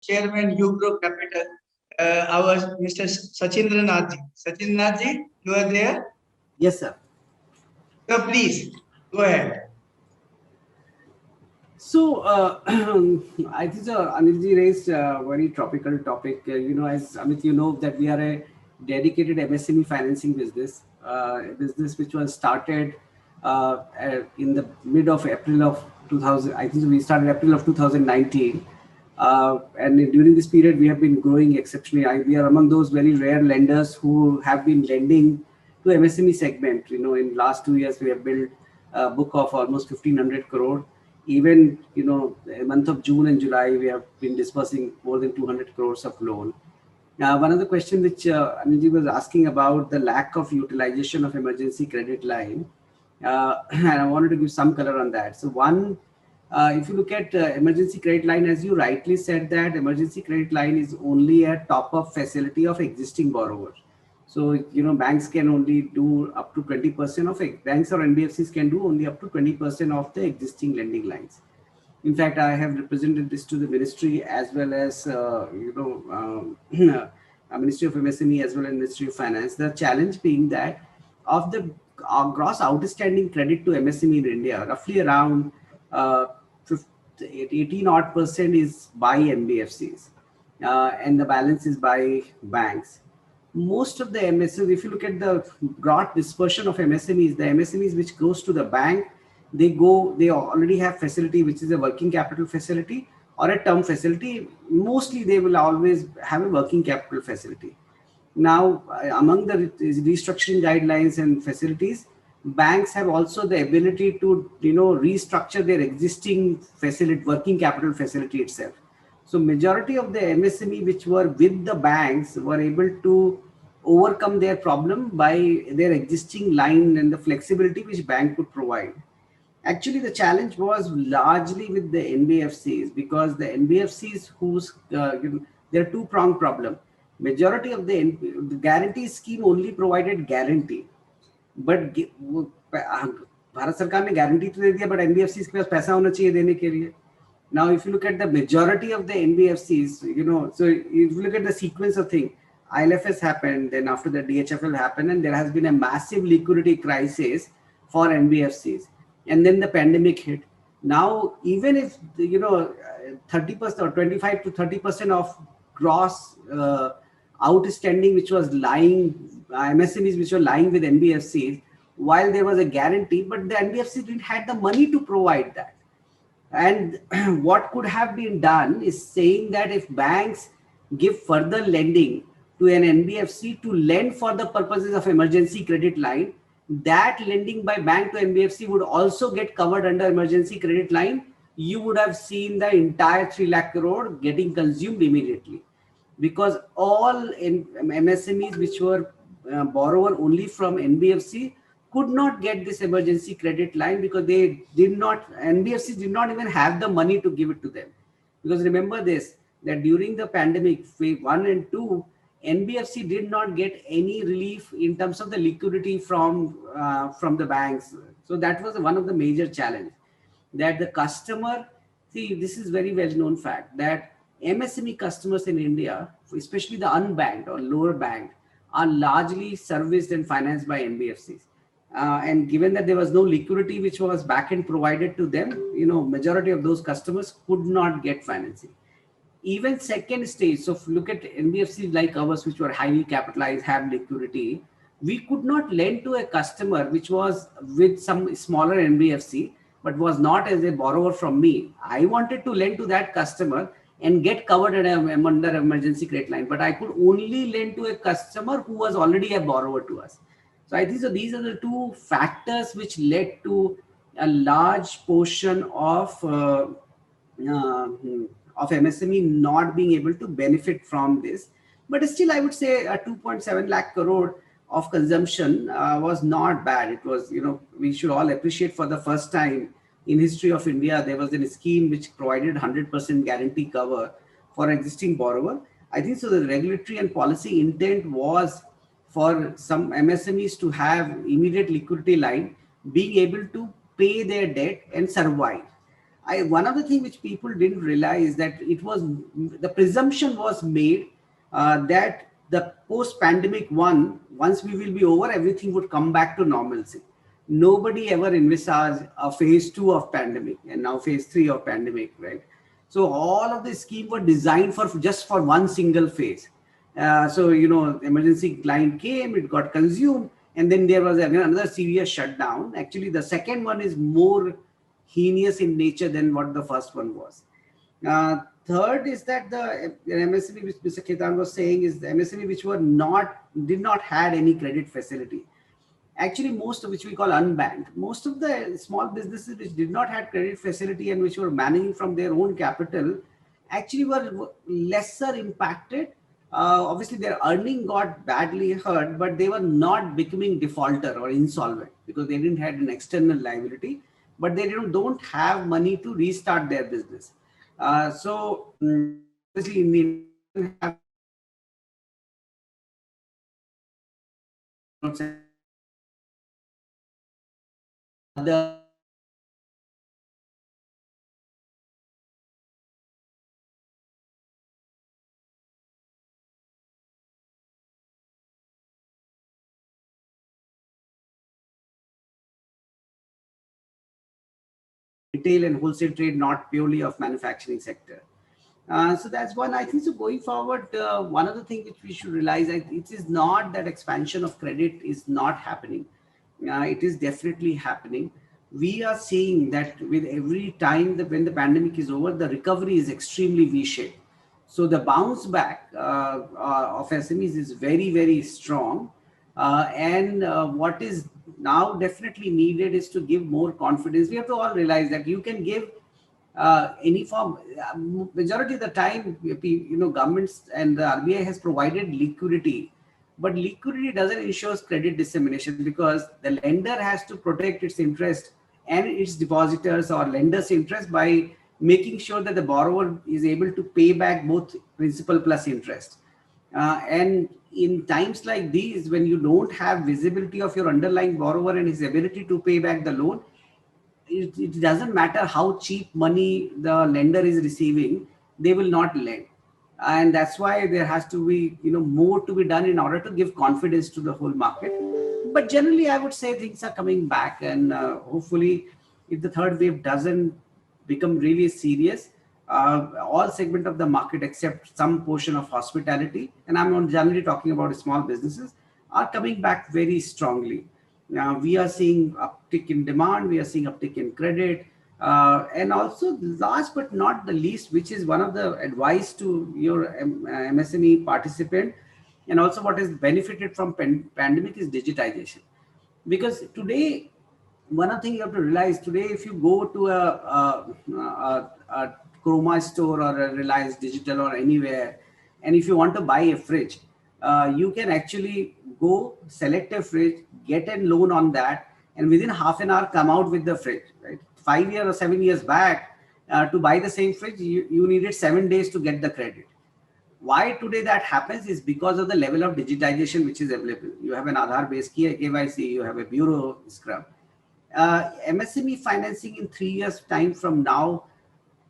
Chairman Ugro Capital, our Mr. Sachindranath ji. Sachindranath ji, you are there? Yes, sir. So please go ahead. So, I think Anilji raised a very topical topic. As Amit, you know that we are a dedicated MSME financing business, a business which was started in the mid of April of 2000. I think we started April of 2019. And during this period, we have been growing exceptionally. We are among those very rare lenders who have been lending to MSME segment. In last 2 years, we have built a book of almost 1,500 crore. Even the month of June and July, we have been disbursing more than 200 crores of loan. Now, one of the questions which Anilji was asking about the lack of utilization of emergency credit line, and I wanted to give some color on that. So one, if you look at emergency credit line, as you rightly said, that emergency credit line is only a top-up facility of existing borrowers. So, banks can only do up to 20% of it. Banks or NBFCs can do only up to 20% of the existing lending lines. In fact, I have represented this to the ministry as well as, Ministry of MSME as well as Ministry of Finance. The challenge being that of the gross outstanding credit to MSME in India, roughly around 18 odd percent is by NBFCs, and the balance is by banks. Most of the MSMEs, if you look at the gross dispersion of MSMEs, the MSMEs which goes to the bank, they already have facility which is a working capital facility or a term facility. Mostly they will always have a working capital facility. Now, among the restructuring guidelines and facilities, banks have also the ability to restructure their existing facility, working capital facility itself. So majority of the MSME which were with the banks were able to overcome their problem by their existing line and the flexibility which bank could provide. Actually, the challenge was largely with the NBFCs, because the NBFCs there are two-pronged problem. Majority of the guarantee scheme only provided guarantee, but Bharat सरकार ने guarantee तो दे दिया, but NBFCs के पास पैसा होना चाहिए देने के लिए. Now, if you look at the majority of the NBFCs, so if you look at the sequence of things, ILFS happened, then after that DHFL happened, and there has been a massive liquidity crisis for NBFCs. And then the pandemic hit. Now, even if 30% or 25 to 30% of gross outstanding which was lying, MSMEs which were lying with NBFCs, while there was a guarantee, but the NBFC didn't have the money to provide that. And what could have been done is saying that if banks give further lending to an NBFC to lend for the purposes of emergency credit line, that lending by bank to NBFC would also get covered under emergency credit line. You would have seen the entire 3 lakh crore getting consumed immediately, because all MSMEs which were borrower only from NBFC could not get this emergency credit line, because NBFCs did not even have the money to give it to them. Because remember this, that during the pandemic, phase 1 and 2, NBFC did not get any relief in terms of the liquidity from the banks. So that was one of the major challenge, that the customer, see, this is very well known fact, that MSME customers in India, especially the unbanked or lower banked, are largely serviced and financed by NBFCs. And given that there was no liquidity which was back end provided to them, majority of those customers could not get financing. Even second stage, so if you look at NBFCs like ours, which were highly capitalized, have liquidity, we could not lend to a customer which was with some smaller NBFC, but was not as a borrower from me. I wanted to lend to that customer and get covered under emergency credit line, but I could only lend to a customer who was already a borrower to us. So I think so these are the two factors which led to a large portion of MSME not being able to benefit from this. But still, I would say a 2.7 lakh crore of consumption was not bad. It was, we should all appreciate, for the first time in history of India, there was a scheme which provided 100% guarantee cover for existing borrower. I think so the regulatory and policy intent was for some MSMEs to have immediate liquidity line, being able to pay their debt and survive. one of the things which people didn't realize, that it was, the presumption was made that the post-pandemic once we will be over, everything would come back to normalcy. Nobody ever envisaged a phase 2 of pandemic and now phase 3 of pandemic, right? So all of the scheme were designed for just for one single phase. So, emergency line came, it got consumed, and then there was another serious shutdown. Actually, the second one is more heinous in nature than what the first one was. Third is that the MSME, which Mr. Ketan was saying, is the MSME which did not had any credit facility. Actually, most of which we call unbanked, most of the small businesses which did not have credit facility and which were managing from their own capital actually were lesser impacted. Obviously, their earning got badly hurt, but they were not becoming defaulter or insolvent because they didn't have an external liability, but they don't have money to restart their business. Obviously, in the have the retail and wholesale trade, not purely of manufacturing sector. So that's one, I think. So going forward, one of the things which we should realize, it is not that expansion of credit is not happening. It is definitely happening. We are seeing that with every time that when the pandemic is over, the recovery is extremely V-shaped. So the bounce back of SMEs is very, very strong. What is now definitely needed is to give more confidence. We have to all realize that you can give any form, majority of the time, governments and the RBI has provided liquidity, but liquidity doesn't ensure credit dissemination, because the lender has to protect its interest and its depositors or lenders' interest by making sure that the borrower is able to pay back both principal plus interest. And in times like these, when you don't have visibility of your underlying borrower and his ability to pay back the loan, it doesn't matter how cheap money the lender is receiving, they will not lend. And that's why there has to be more to be done in order to give confidence to the whole market. But generally, I would say things are coming back, and hopefully, if the third wave doesn't become really serious, all segment of the market except some portion of hospitality, and I'm not generally talking about small businesses, are coming back very strongly. Now we are seeing uptick in demand, we are seeing uptick in credit, and also last but not the least, which is one of the advice to your MSME participant, and also what has benefited from pandemic is digitization. Because today, one of the things you have to realize today, if you go to a Chroma store or a Reliance Digital or anywhere, and if you want to buy a fridge, you can actually go select a fridge, get a loan on that, and within half an hour come out with the fridge. Right? 5 years or 7 years back, to buy the same fridge, you needed 7 days to get the credit. Why today that happens is because of the level of digitization which is available. You have an Aadhaar-based KYC, you have a bureau scrub. MSME financing in 3 years' time from now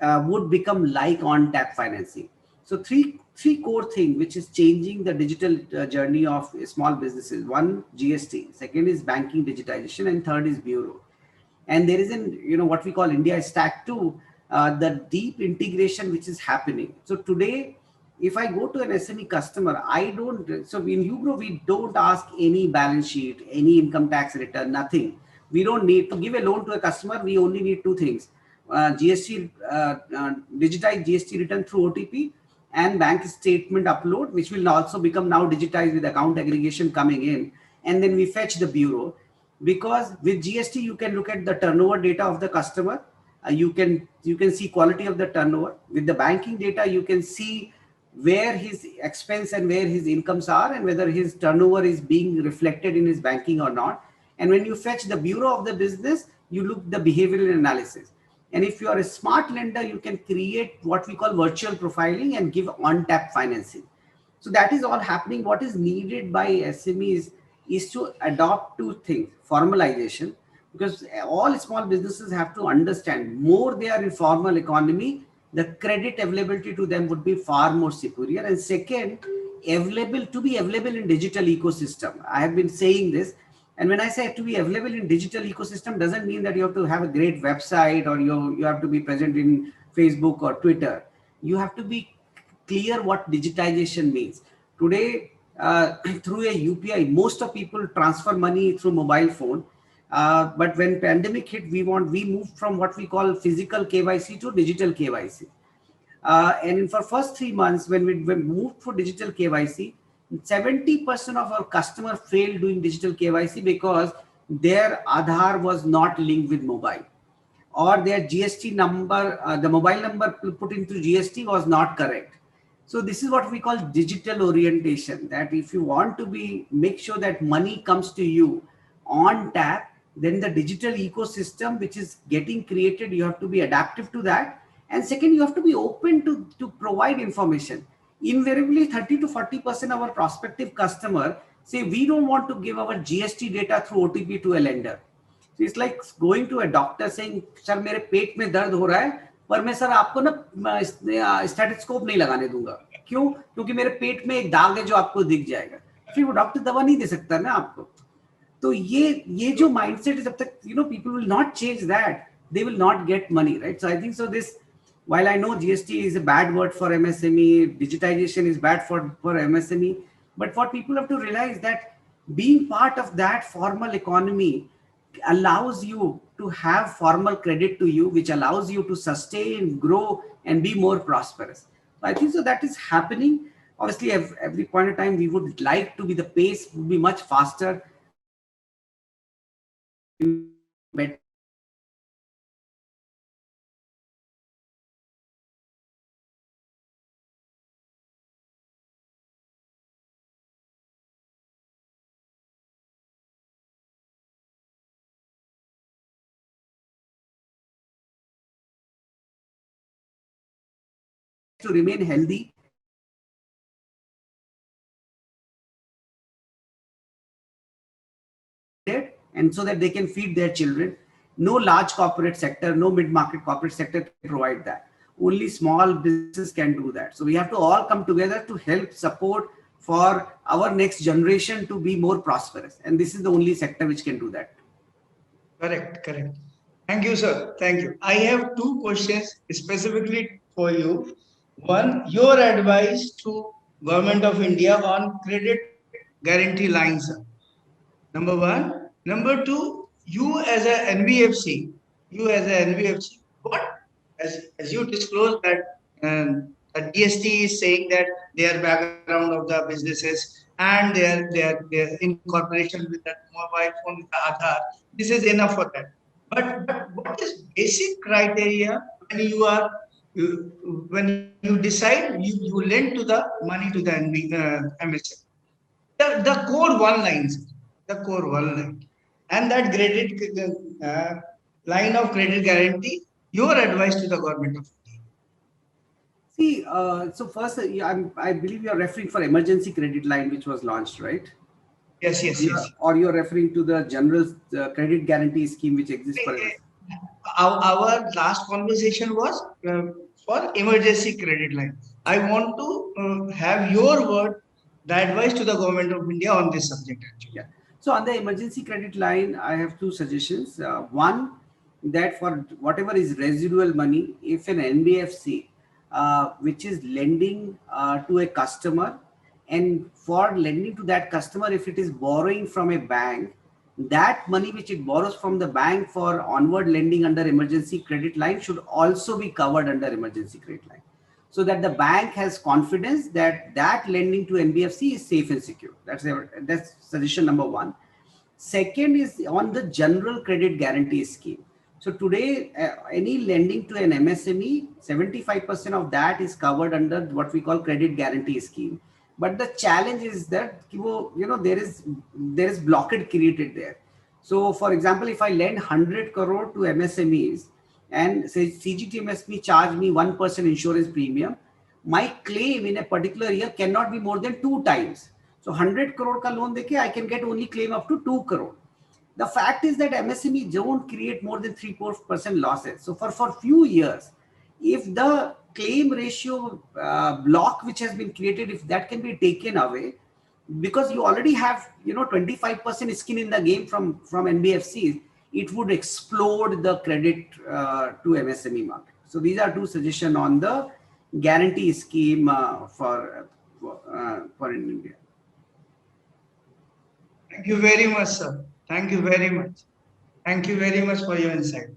would become like on-tap financing. So three core things which is changing the digital journey of small businesses. One, GST. Second is banking digitization, and third is bureau. And there is what we call India Stack 2, the deep integration which is happening. So today, if I go to an SME customer, so in Ugro, we don't ask any balance sheet, any income tax return, nothing. We don't need to give a loan to a customer. We only need two things: GST, digitized GST return through OTP, and bank statement upload, which will also become now digitized with account aggregation coming in. And then we fetch the bureau, because with GST, you can look at the turnover data of the customer. You can see quality of the turnover. With the banking data, you can see where his expense and where his incomes are, and whether his turnover is being reflected in his banking or not. And when you fetch the bureau of the business, you look the behavioral analysis. And if you are a smart lender, you can create what we call virtual profiling and give on-tap financing. So that is all happening. What is needed by SMEs is to adopt two things: formalization. because all small businesses have to understand, more they are in formal economy, the credit availability to them would be far more superior. And second, available in digital ecosystem. I have been saying this, and when I say to be available in digital ecosystem, doesn't mean that you have to have a great website or you have to be present in Facebook or Twitter. You have to be clear what digitization means. Today, through a UPI, most of people transfer money through mobile phone. But when pandemic hit, we moved from what we call physical KYC to digital KYC. And for first 3 months, when we moved for digital KYC, 70% of our customers failed doing digital KYC because their Aadhaar was not linked with mobile, or their GST number, the mobile number put into GST was not correct. So this is what we call digital orientation, that if you want to make sure that money comes to you on tap, then the digital ecosystem which is getting created, you have to be adaptive to that. And second, you have to be open to provide information. Invariably, 30 to 40% of our prospective customer say, we don't want to give our GST data through OTP to a lender. So it's like going to a doctor saying, sir, मेरे पेट में दर्द हो रहा है, पर मैं sir आपको ना स्टेथोस्कोप नहीं लगाने दूंगा. क्यों? क्योंकि मेरे पेट में एक दाग है जो आपको दिख जाएगा. फिर वो डॉक्टर दवा नहीं दे सकता ना आपको. तो ये जो mindset है, जब तक people will not change that, they will not get money, right? So I think so this, while I know GST is a bad word for MSME, digitization is bad for MSME, but what people have to realize that being part of that formal economy allows you to have formal credit to you, which allows you to sustain, grow, and be more prosperous. I think so that is happening. Obviously, every point of time, we would like to be, the pace would be much faster. Better. To remain healthy, and so that they can feed their children. No large corporate sector, no mid-market corporate sector can provide that. Only small businesses can do that. So we have to all come together to help support for our next generation to be more prosperous. And this is the only sector which can do that. Correct. Thank you, sir. Thank you. I have two questions specifically for you. One, your advice to Government of India on credit guarantee lines, sir. Number one. Number two, you as an NBFC, what, as you disclosed that the DST is saying that their background of the businesses and their incorporation with that mobile phone with the Aadhaar, this is enough for that. But what is basic criteria when when you decide you lend to the money to the MSME? The core one lines, the core one line, and that line of credit guarantee. Your advice to the government of India. See, so first, I believe you are referring for emergency credit line, which was launched, right? Yes. Or you're referring to the general credit guarantee scheme which exists for our last conversation was for emergency credit line. I want to have your word, the advice to the government of India on this subject. Actually. Yeah. So on the emergency credit line, I have two suggestions. One, that for whatever is residual money, if an NBFC which is lending to a customer, and for lending to that customer, if it is borrowing from a bank, that money which it borrows from the bank for onward lending under emergency credit line should also be covered under emergency credit line, so that the bank has confidence that that lending to NBFC is safe and secure. That's suggestion number one. Second is on the general credit guarantee scheme. So today, any lending to an MSME, 75% of that is covered under what we call credit guarantee scheme. But the challenge is that there is blockade created there. So for example, if I lend 100 crore to MSMEs and say CGTMSE charge me 1% insurance premium, my claim in a particular year cannot be more than 2 times. So 100 crore ka loan deke, I can get only claim up to 2 crore. The fact is that MSME don't create more than 3-4% losses. So for few years, if the claim ratio block which has been created, if that can be taken away, because you already have 25% skin in the game from NBFCs, it would explode the credit to MSME market. So these are two suggestions on the guarantee scheme for in India. Thank you very much, sir. Thank you very much. Thank you very much for your insight.